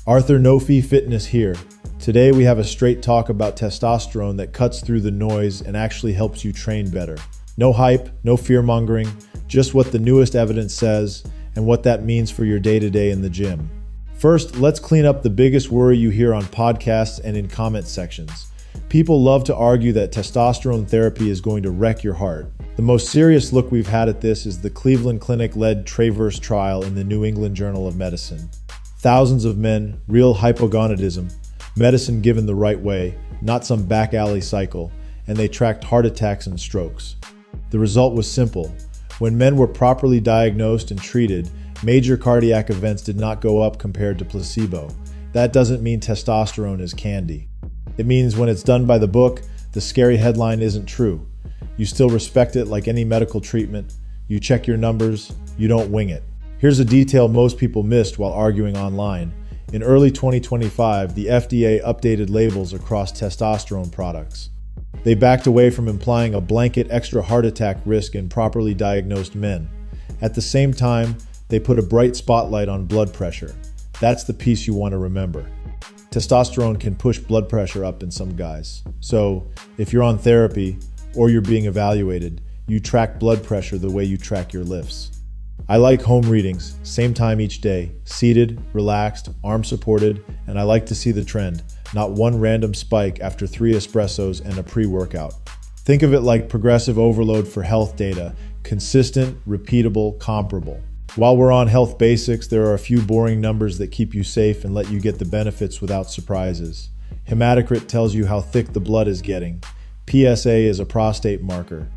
Arthur No-Fee Fitness here. Today we have a straight talk about testosterone that cuts through the noise and actually helps you train better. No hype, no fear-mongering, just what the newest evidence says and what that means for your day-to-day in the gym. First, let's clean up the biggest worry you hear on podcasts and in comment sections. People love to argue that testosterone therapy is going to wreck your heart. The most serious look we've had at this is the Cleveland Clinic-led Traverse trial in the New England Journal of Medicine. Thousands of men, real hypogonadism, medicine given the right way, not some back alley cycle, and they tracked heart attacks and strokes. The result was simple. When men were properly diagnosed and treated, major cardiac events did not go up compared to placebo. That doesn't mean testosterone is candy. It means when it's done by the book, the scary headline isn't true. You still respect it like any medical treatment. You check your numbers, you don't wing it. Here's a detail most people missed while arguing online. In early 2025, the FDA updated labels across testosterone products. They backed away from implying a blanket extra heart attack risk in properly diagnosed men. At the same time, they put a bright spotlight on blood pressure. That's the piece you want to remember. Testosterone can push blood pressure up in some guys. So, if you're on therapy or you're being evaluated, you track blood pressure the way you track your lifts. I like home readings, same time each day, seated, relaxed, arm supported, and I like to see the trend, not one random spike after 3 espressos and a pre-workout. Think of it like progressive overload for health data, consistent, repeatable, comparable. While we're on health basics, there are a few boring numbers that keep you safe and let you get the benefits without surprises. Hematocrit tells you how thick the blood is getting. PSA is a prostate marker.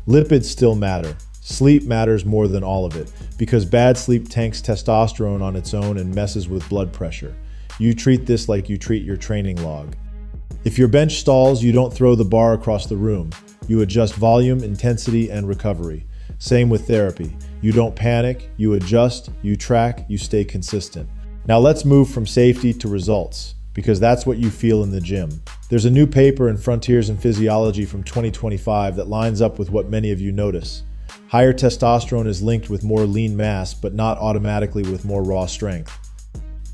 Lipids still matter. Sleep matters more than all of it, because bad sleep tanks testosterone on its own and messes with blood pressure. You treat this like you treat your training log. If your bench stalls, you don't throw the bar across the room. You adjust volume, intensity, and recovery. Same with therapy. You don't panic, you adjust, you track, you stay consistent. Now let's move from safety to results, because that's what you feel in the gym. There's a new paper in Frontiers in Physiology from 2025 that lines up with what many of you notice. Higher testosterone is linked with more lean mass, but not automatically with more raw strength.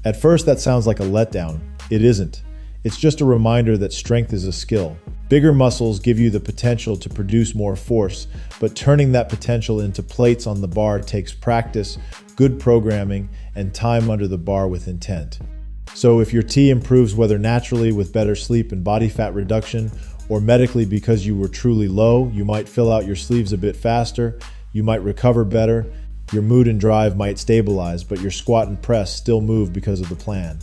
At first, that sounds like a letdown. It isn't. It's just a reminder that strength is a skill. Bigger muscles give you the potential to produce more force, but turning that potential into plates on the bar takes practice, good programming, and time under the bar with intent. So if your T improves whether naturally with better sleep and body fat reduction, or medically because you were truly low, you might fill out your sleeves a bit faster, you might recover better, your mood and drive might stabilize, but your squat and press still move because of the plan.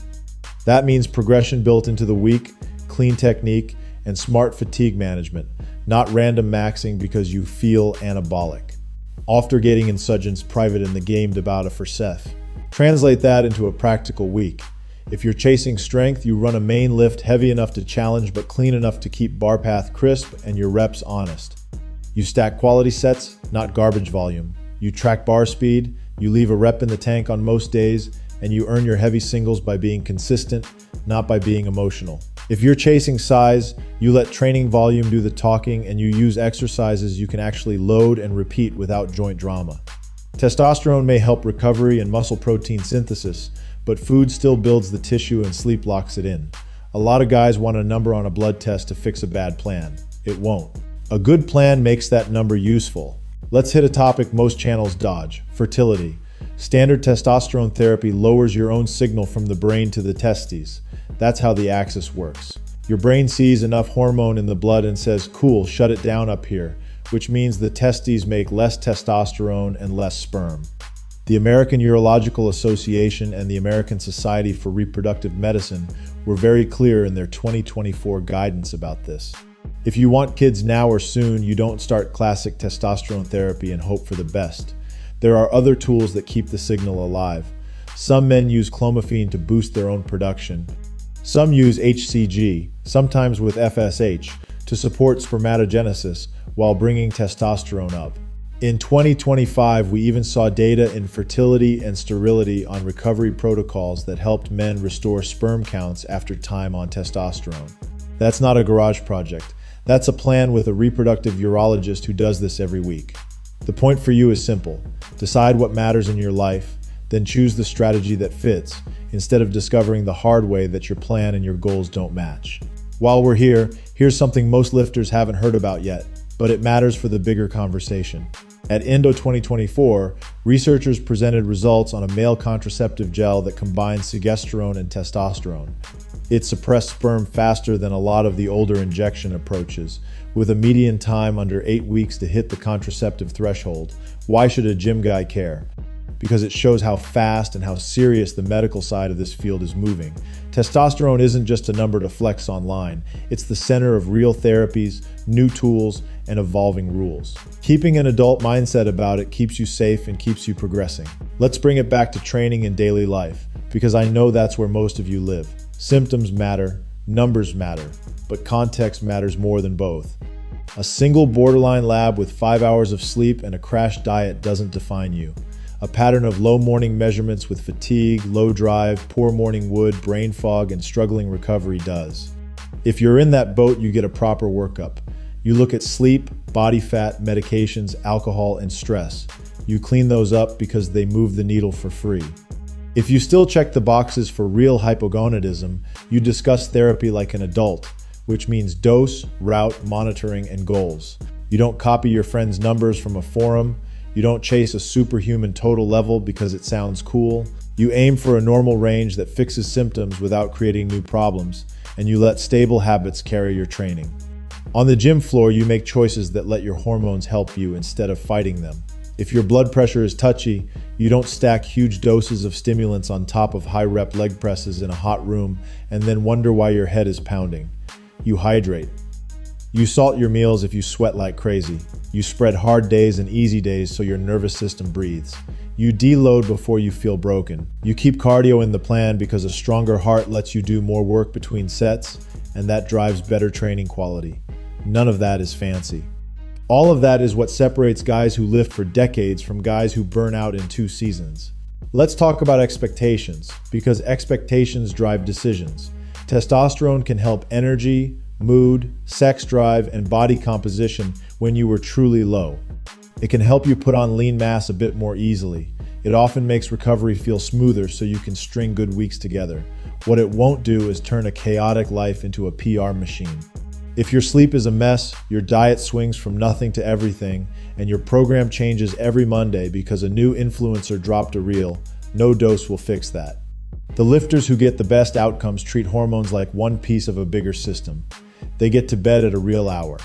That means progression built into the week, clean technique, and smart fatigue management, not random maxing because you feel anabolic. After getting insurgents private in the game debata for Seth. Translate that into a practical week. If you're chasing strength, you run a main lift heavy enough to challenge but clean enough to keep bar path crisp and your reps honest. You stack quality sets, not garbage volume. You track bar speed, you leave a rep in the tank on most days, and you earn your heavy singles by being consistent, not by being emotional. If you're chasing size, you let training volume do the talking and you use exercises you can actually load and repeat without joint drama. Testosterone may help recovery and muscle protein synthesis, but food still builds the tissue and sleep locks it in. A lot of guys want a number on a blood test to fix a bad plan. It won't. A good plan makes that number useful. Let's hit a topic most channels dodge: fertility. Standard testosterone therapy lowers your own signal from the brain to the testes. That's how the axis works. Your brain sees enough hormone in the blood and says, cool, shut it down up here, which means the testes make less testosterone and less sperm. The American Urological Association and the American Society for Reproductive Medicine were very clear in their 2024 guidance about this. If you want kids now or soon, you don't start classic testosterone therapy and hope for the best. There are other tools that keep the signal alive. Some men use clomiphene to boost their own production. Some use HCG, sometimes with FSH, to support spermatogenesis while bringing testosterone up. In 2025, we even saw data in fertility and sterility on recovery protocols that helped men restore sperm counts after time on testosterone. That's not a garage project. That's a plan with a reproductive urologist who does this every week. The point for you is simple. Decide what matters in your life, then choose the strategy that fits, instead of discovering the hard way that your plan and your goals don't match. While we're here, here's something most lifters haven't heard about yet, but it matters for the bigger conversation. At ENDO 2024, researchers presented results on a male contraceptive gel that combines segesterone and testosterone. It suppressed sperm faster than a lot of the older injection approaches, with a median time under 8 weeks to hit the contraceptive threshold. Why should a gym guy care? Because it shows how fast and how serious the medical side of this field is moving. Testosterone isn't just a number to flex online. It's the center of real therapies, new tools, and evolving rules. Keeping an adult mindset about it keeps you safe and keeps you progressing. Let's bring it back to training and daily life, because I know that's where most of you live. Symptoms matter, numbers matter, but context matters more than both. A single borderline lab with 5 hours of sleep and a crash diet doesn't define you. A pattern of low morning measurements with fatigue, low drive, poor morning wood, brain fog, and struggling recovery does. If you're in that boat, you get a proper workup. You look at sleep, body fat, medications, alcohol, and stress. You clean those up because they move the needle for free. If you still check the boxes for real hypogonadism, you discuss therapy like an adult, which means dose, route, monitoring, and goals. You don't copy your friend's numbers from a forum. You don't chase a superhuman total level because it sounds cool. You aim for a normal range that fixes symptoms without creating new problems, and you let stable habits carry your training. On the gym floor, you make choices that let your hormones help you instead of fighting them. If your blood pressure is touchy, you don't stack huge doses of stimulants on top of high-rep leg presses in a hot room and then wonder why your head is pounding. You hydrate. You salt your meals if you sweat like crazy. You spread hard days and easy days so your nervous system breathes. You deload before you feel broken. You keep cardio in the plan because a stronger heart lets you do more work between sets, and that drives better training quality. None of that is fancy. All of that is what separates guys who lift for decades from guys who burn out in 2 seasons. Let's talk about expectations, because expectations drive decisions. Testosterone can help energy, mood, sex drive, and body composition when you were truly low. It can help you put on lean mass a bit more easily. It often makes recovery feel smoother so you can string good weeks together. What it won't do is turn a chaotic life into a PR machine. If your sleep is a mess, your diet swings from nothing to everything, and your program changes every Monday because a new influencer dropped a reel, no dose will fix that. The lifters who get the best outcomes treat hormones like one piece of a bigger system. They get to bed at a real hour.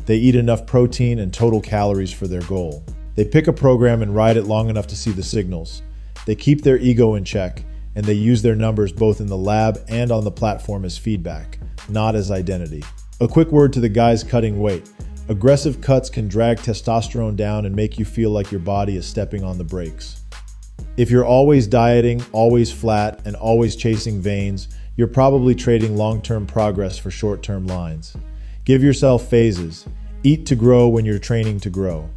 They eat enough protein and total calories for their goal. They pick a program and ride it long enough to see the signals. They keep their ego in check, and they use their numbers both in the lab and on the platform as feedback, not as identity. A quick word to the guys cutting weight. Aggressive cuts can drag testosterone down and make you feel like your body is stepping on the brakes. If you're always dieting, always flat, and always chasing veins, you're probably trading long-term progress for short-term lines. Give yourself phases. Eat to grow when you're training to grow.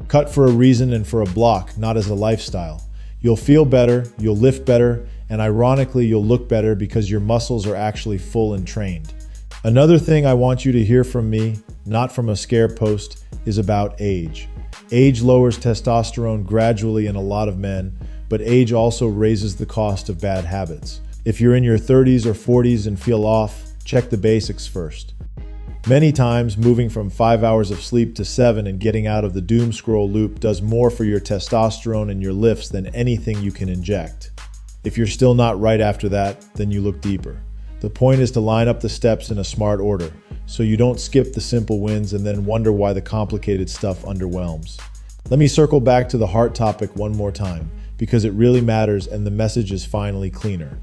Cut for a reason and for a block, not as a lifestyle. You'll feel better, you'll lift better, and ironically, you'll look better because your muscles are actually full and trained. Another thing I want you to hear from me, not from a scare post, is about age. Age lowers testosterone gradually in a lot of men, but age also raises the cost of bad habits. If you're in your 30s or 40s and feel off, check the basics first. Many times, moving from 5 hours of sleep to 7 and getting out of the doom scroll loop does more for your testosterone and your lifts than anything you can inject. If you're still not right after that, then you look deeper. The point is to line up the steps in a smart order, so you don't skip the simple wins and then wonder why the complicated stuff underwhelms. Let me circle back to the heart topic one more time, because it really matters and the message is finally cleaner.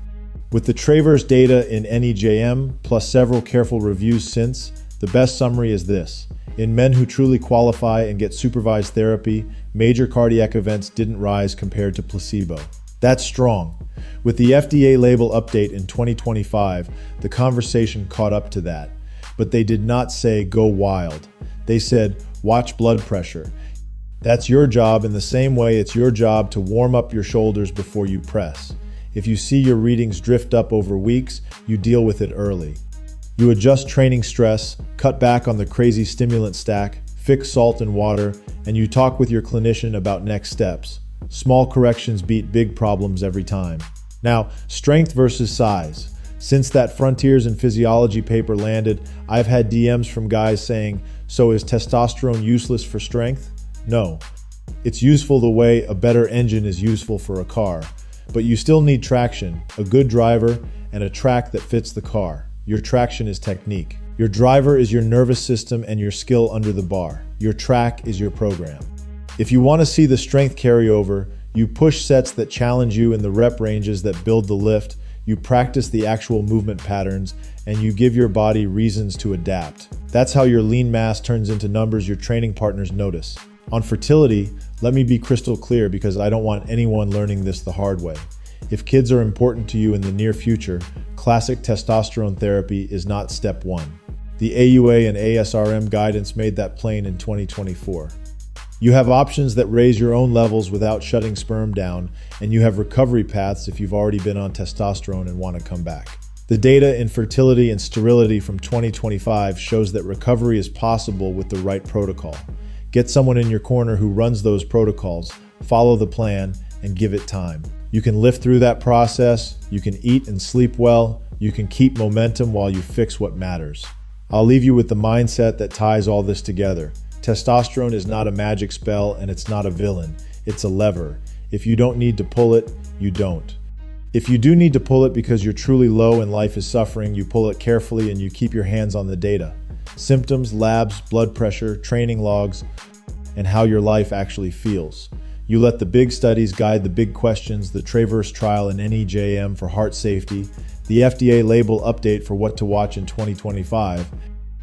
With the Travers data in NEJM, plus several careful reviews since, the best summary is this. In men who truly qualify and get supervised therapy, major cardiac events didn't rise compared to placebo. That's strong. With the FDA label update in 2025, the conversation caught up to that. But they did not say go wild. They said watch blood pressure. That's your job in the same way it's your job to warm up your shoulders before you press. If you see your readings drift up over weeks, you deal with it early. You adjust training stress, cut back on the crazy stimulant stack, fix salt and water, and you talk with your clinician about next steps. Small corrections beat big problems every time. Now, strength versus size. Since that Frontiers in Physiology paper landed, I've had DMs from guys saying, so is testosterone useless for strength? No. It's useful the way a better engine is useful for a car. But you still need traction, a good driver, and a track that fits the car. Your traction is technique. Your driver is your nervous system and your skill under the bar. Your track is your program. If you want to see the strength carryover, you push sets that challenge you in the rep ranges that build the lift, you practice the actual movement patterns, and you give your body reasons to adapt. That's how your lean mass turns into numbers your training partners notice. On fertility, let me be crystal clear because I don't want anyone learning this the hard way. If kids are important to you in the near future, classic testosterone therapy is not step one. The AUA and ASRM guidance made that plain in 2024. You have options that raise your own levels without shutting sperm down, and you have recovery paths if you've already been on testosterone and want to come back. The data in fertility and sterility from 2025 shows that recovery is possible with the right protocol. Get someone in your corner who runs those protocols, follow the plan, and give it time. You can live through that process, you can eat and sleep well, you can keep momentum while you fix what matters. I'll leave you with the mindset that ties all this together. Testosterone is not a magic spell and it's not a villain. It's a lever. If you don't need to pull it, you don't. If you do need to pull it because you're truly low and life is suffering, you pull it carefully and you keep your hands on the data. Symptoms, labs, blood pressure, training logs, and how your life actually feels. You let the big studies guide the big questions, the Traverse trial in NEJM for heart safety, the FDA label update for what to watch in 2025,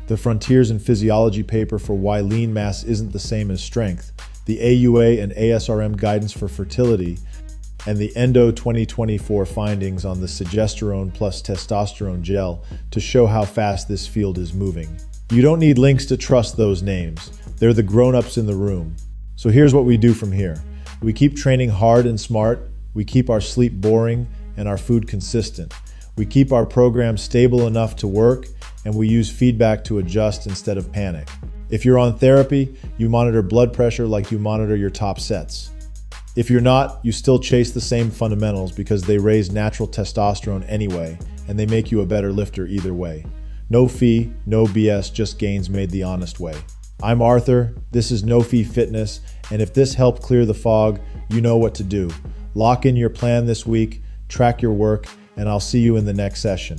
the Frontiers in Physiology paper for why lean mass isn't the same as strength, the AUA and ASRM guidance for fertility, and the ENDO 2024 findings on the segesterone plus testosterone gel to show how fast this field is moving. You don't need links to trust those names. They're the grown-ups in the room. So here's what we do from here. We keep training hard and smart. We keep our sleep boring and our food consistent. We keep our program stable enough to work, and we use feedback to adjust instead of panic. If you're on therapy, you monitor blood pressure like you monitor your top sets. If you're not, you still chase the same fundamentals because they raise natural testosterone anyway, and they make you a better lifter either way. No fee, no BS, just gains made the honest way. I'm Arthur, this is No Fee Fitness, and if this helped clear the fog, you know what to do. Lock in your plan this week, track your work, and I'll see you in the next session.